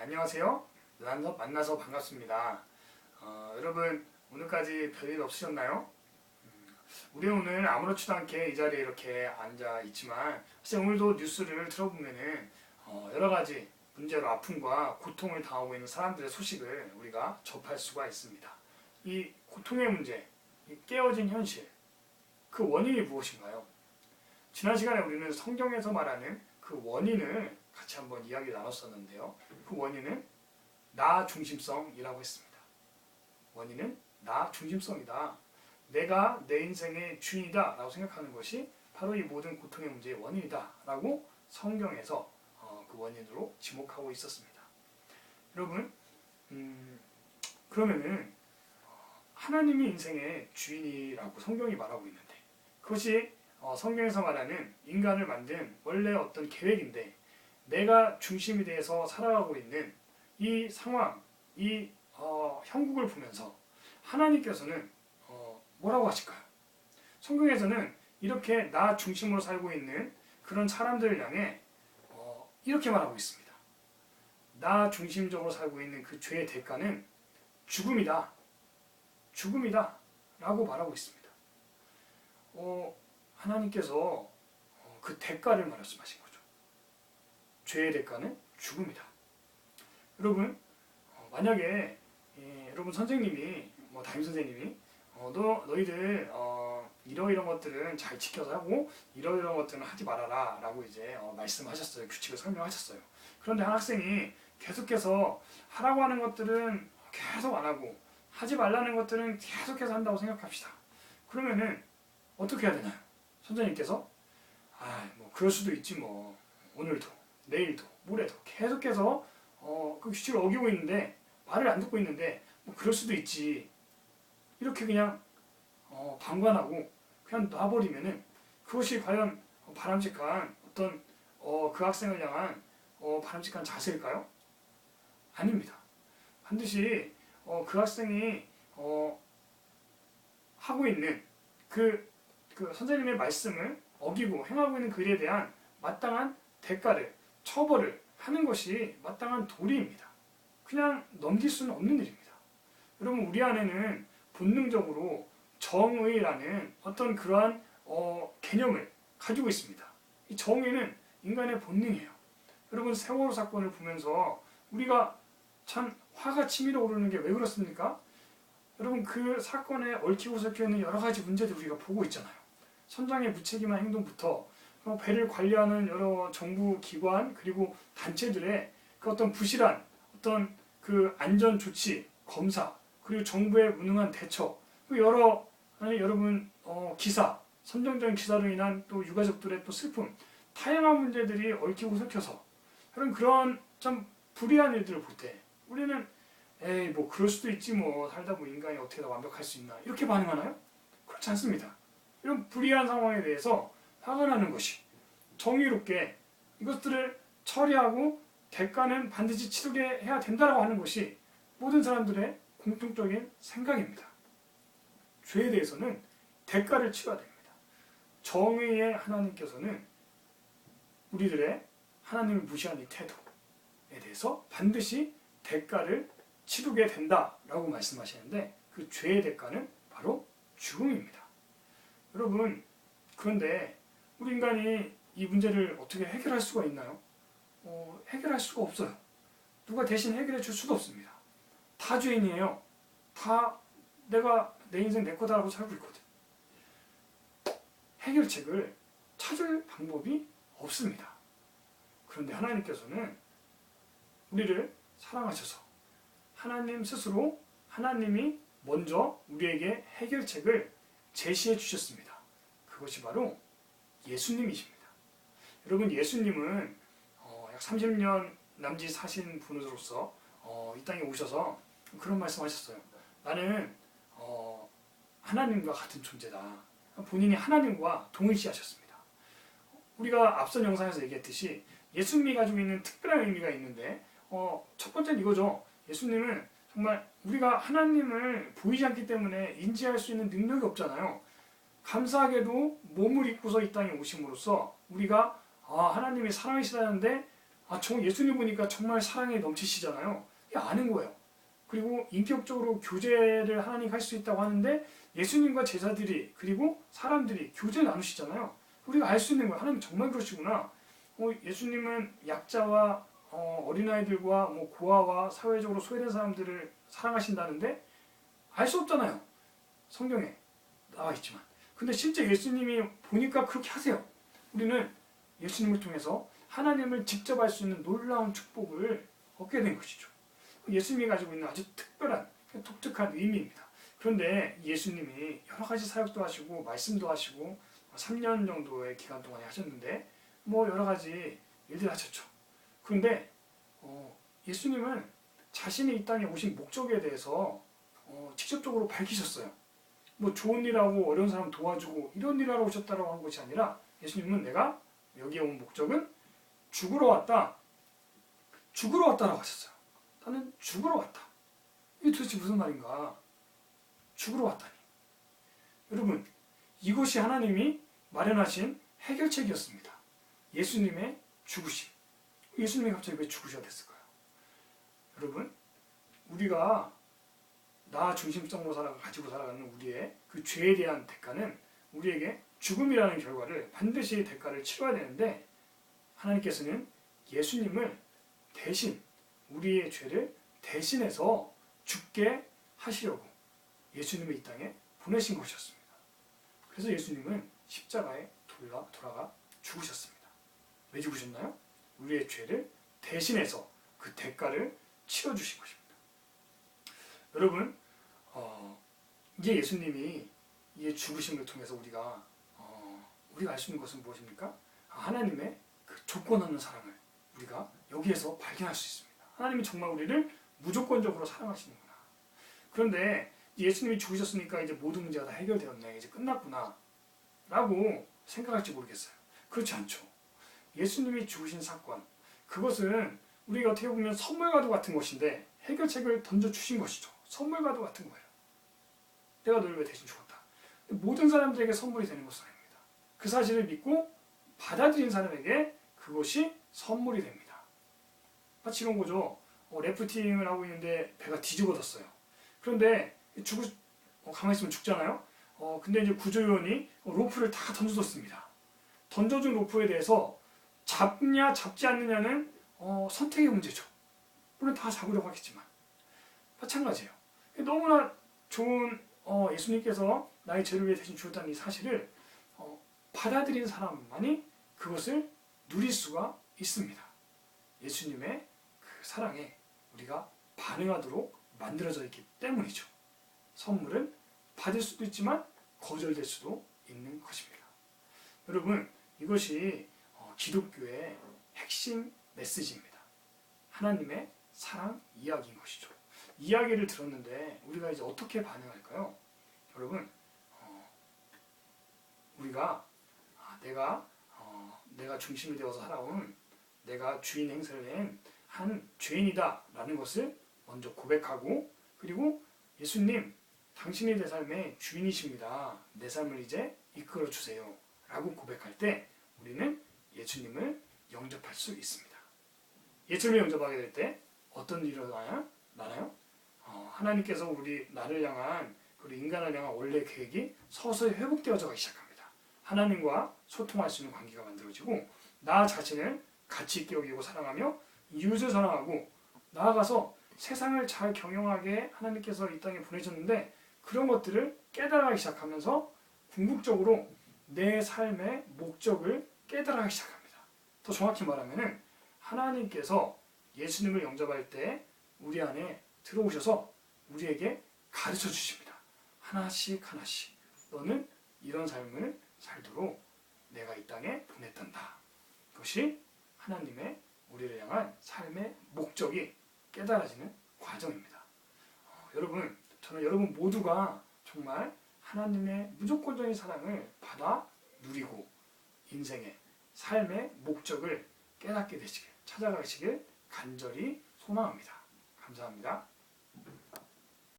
안녕하세요. 만나서 반갑습니다. 여러분 오늘까지 별일 없으셨나요? 우리 오늘 아무렇지도 않게 이 자리에 이렇게 앉아 있지만 사실 오늘도 뉴스를 들어보면은 여러 가지 문제로 아픔과 고통을 당하고 있는 사람들의 소식을 우리가 접할 수가 있습니다. 이 고통의 문제, 이 깨어진 현실, 그 원인이 무엇인가요? 지난 시간에 우리는 성경에서 말하는 그 원인을 같이 한번 이야기 나눴었는데요. 그 원인은 나 중심성이라고 했습니다. 원인은 나 중심성이다. 내가 내 인생의 주인이다 라고 생각하는 것이 바로 이 모든 고통의 문제의 원인이다 라고 성경에서 그 원인으로 지목하고 있었습니다. 여러분 그러면은 하나님이 인생의 주인이라고 성경이 말하고 있는데 그것이 성경에서 말하는 인간을 만든 원래 어떤 계획인데 내가 중심이 돼서 살아가고 있는 이 상황, 이 형국을 보면서 하나님께서는 뭐라고 하실까요? 성경에서는 이렇게 나 중심으로 살고 있는 그런 사람들을 향해 이렇게 말하고 있습니다. 나 중심적으로 살고 있는 그 죄의 대가는 죽음이다. 죽음이다. 라고 말하고 있습니다. 하나님께서 그 대가를 말씀하신 거죠. 죄의 대가는 죽음이다. 여러분 만약에 여러분 선생님이 담임 선생님이 너희들 이러이런 것들은 잘 지켜서 하고 이러이런 것들은 하지 말아라 라고 이제 말씀하셨어요. 규칙을 설명하셨어요. 그런데 한 학생이 계속해서 하라고 하는 것들은 계속 안 하고 하지 말라는 것들은 계속해서 한다고 생각합시다. 그러면은 어떻게 해야 되나요? 선생님께서 뭐 그럴 수도 있지 뭐 오늘도 내일도 모레도 계속해서 그 규칙을 어기고 있는데 말을 안 듣고 있는데 뭐 그럴 수도 있지 이렇게 그냥 방관하고 그냥 놔버리면은 그것이 과연 바람직한 어떤 그 학생을 향한 바람직한 자세일까요? 아닙니다. 반드시 그 학생이 하고 있는 그 선생님의 말씀을 어기고 행하고 있는 그 일에 대한 마땅한 대가를 처벌을 하는 것이 마땅한 도리입니다. 그냥 넘길 수는 없는 일입니다. 여러분 우리 안에는 본능적으로 정의라는 어떤 그러한 개념을 가지고 있습니다. 이 정의는 인간의 본능이에요. 여러분 세월호 사건을 보면서 우리가 참 화가 치밀어 오르는 게 왜 그렇습니까? 여러분 그 사건에 얽히고 설켜 있는 여러 가지 문제들 우리가 보고 있잖아요. 선장의 무책임한 행동부터 배를 관리하는 여러 정부 기관 그리고 단체들의 그 어떤 부실한 어떤 그 안전 조치, 검사 그리고 정부의 무능한 대처 여러 여러분 기사, 선정적인 기사로 인한 또 유가족들의 또 슬픔 다양한 문제들이 얽히고 설켜서 여러분 그런 좀 불의한 일들을 볼 때 우리는 에이 뭐 그럴 수도 있지 뭐 살다 보면 인간이 어떻게 다 완벽할 수 있나 이렇게 반응하나요? 그렇지 않습니다. 이런 불의한 상황에 대해서 화가 나는 것이 정의롭게 이것들을 처리하고 대가는 반드시 치르게 해야 된다고 하는 것이 모든 사람들의 공통적인 생각입니다. 죄에 대해서는 대가를 치러야 됩니다. 정의의 하나님께서는 우리들의 하나님을 무시하는 이 태도에 대해서 반드시 대가를 치르게 된다라고 말씀하시는데 그 죄의 대가는 바로 죽음입니다. 여러분 그런데 우리 인간이 이 문제를 어떻게 해결할 수가 있나요? 해결할 수가 없어요. 누가 대신 해결해 줄 수도 없습니다. 다 죄인이에요. 다 내가 내 인생 내 거다라고 살고 있거든. 해결책을 찾을 방법이 없습니다. 그런데 하나님께서는 우리를 사랑하셔서 하나님 스스로 하나님이 먼저 우리에게 해결책을 제시해 주셨습니다. 그것이 바로 예수님이십니다. 여러분 예수님은 약 30년 남짓 사신 분으로서 이 땅에 오셔서 그런 말씀하셨어요. 나는 하나님과 같은 존재다. 본인이 하나님과 동일시하셨습니다. 우리가 앞선 영상에서 얘기했듯이 예수님이 가지고 있는 특별한 의미가 있는데 첫 번째는 이거죠. 예수님은 정말 우리가 하나님을 보이지 않기 때문에 인지할 수 있는 능력이 없잖아요. 감사하게도 몸을 입고서 이 땅에 오심으로써 우리가 하나님이 사랑이시다는데 정말 예수님 보니까 정말 사랑에 넘치시잖아요. 이게 아는 거예요. 그리고 인격적으로 교제를 하나님 할 수 있다고 하는데 예수님과 제자들이 그리고 사람들이 교제 나누시잖아요. 우리가 알 수 있는 거예요. 하나님 정말 그러시구나. 예수님은 약자와 어린아이들과 고아와 사회적으로 소외된 사람들을 사랑하신다는데 알 수 없잖아요. 성경에 나와 있지만. 근데 실제 예수님이 보니까 그렇게 하세요. 우리는 예수님을 통해서 하나님을 직접 알 수 있는 놀라운 축복을 얻게 된 것이죠. 예수님이 가지고 있는 아주 특별한 독특한 의미입니다. 그런데 예수님이 여러 가지 사역도 하시고 말씀도 하시고 3년 정도의 기간 동안에 하셨는데 여러 가지 일들 하셨죠. 그런데 예수님은 자신이 이 땅에 오신 목적에 대해서 직접적으로 밝히셨어요. 좋은 일하고 어려운 사람 도와주고 이런 일 하러 오셨다고 한 것이 아니라 예수님은 내가 여기에 온 목적은 죽으러 왔다. 죽으러 왔다라고 하셨어요. 나는 죽으러 왔다. 이게 도대체 무슨 말인가? 죽으러 왔다니. 여러분, 이것이 하나님이 마련하신 해결책이었습니다. 예수님의 죽으심. 예수님이 갑자기 왜 죽으셔야 됐을까요? 여러분, 우리가 나 중심성으로 가지고 살아가는 우리의 그 죄에 대한 대가는 우리에게 죽음이라는 결과를 반드시 대가를 치러야 되는데 하나님께서는 예수님을 대신 우리의 죄를 대신해서 죽게 하시려고 예수님을 이 땅에 보내신 것이었습니다. 그래서 예수님은 십자가에 돌아가 죽으셨습니다. 왜 죽으셨나요? 우리의 죄를 대신해서 그 대가를 치러주신 것입니다. 여러분, 이제 예수님이 이 죽으심을 통해서 우리가 알 수 있는 것은 무엇입니까? 하나님의 그 조건 없는 사랑을 우리가 여기에서 발견할 수 있습니다. 하나님이 정말 우리를 무조건적으로 사랑하시는구나. 그런데 예수님이 죽으셨으니까 이제 모든 문제가 다 해결되었네. 이제 끝났구나. 라고 생각할지 모르겠어요. 그렇지 않죠. 예수님이 죽으신 사건, 그것은 우리가 어떻게 보면 선물과도 같은 것인데 해결책을 던져주신 것이죠. 선물과도 같은 거예요. 내가 너를 위해 대신 죽었다. 모든 사람들에게 선물이 되는 것은 아닙니다. 그 사실을 믿고 받아들인 사람에게 그것이 선물이 됩니다. 마치 이런 거죠. 래프팅을 하고 있는데 배가 뒤집어졌어요. 그런데 가만히 있으면 죽잖아요. 근데 이제 구조요원이 로프를 다 던져줬습니다. 던져준 로프에 대해서 잡냐 잡지 않느냐는 선택의 문제죠. 물론 다 잡으려고 하겠지만 마찬가지예요. 너무나 좋은 예수님께서 나의 죄를 위해 대신 죽었다는 이 사실을 받아들인 사람만이 그것을 누릴 수가 있습니다. 예수님의 그 사랑에 우리가 반응하도록 만들어져 있기 때문이죠. 선물은 받을 수도 있지만 거절될 수도 있는 것입니다. 여러분, 이것이 기독교의 핵심 메시지입니다. 하나님의 사랑 이야기인 것이죠. 이야기를 들었는데 우리가 이제 어떻게 반응할까요? 여러분, 우리가 내가 중심이 되어서 살아온 내가 주인 행세를 한 죄인이다 라는 것을 먼저 고백하고, 그리고 예수님, 당신이 내 삶의 주인이십니다. 내 삶을 이제 이끌어 주세요 라고 고백할 때 우리는 예수님을 영접할 수 있습니다. 예수님을 영접하게 될 때 어떤 일이 나나요? 하나님께서 나를 향한, 그리고 인간을 향한 원래 계획이 서서히 회복되어져 가기 시작합니다. 하나님과 소통할 수 있는 관계가 만들어지고, 나 자신을 가치 있게 여기고 사랑하며 이웃을 사랑하고, 나아가서 세상을 잘 경영하게 하나님께서 이 땅에 보내셨는데 그런 것들을 깨달아가기 시작하면서 궁극적으로 내 삶의 목적을 깨달아가기 시작합니다. 더 정확히 말하면 하나님께서 예수님을 영접할 때 우리 안에 들어오셔서 우리에게 가르쳐 주십니다. 하나씩 하나씩 너는 이런 삶을 살도록 내가 이 땅에 보냈단다. 그것이 하나님의 우리를 향한 삶의 목적이 깨달아지는 과정입니다. 여러분, 저는 여러분 모두가 정말 하나님의 무조건적인 사랑을 받아 누리고 인생의 삶의 목적을 깨닫게 되시길, 찾아가시길 간절히 소망합니다. 감사합니다.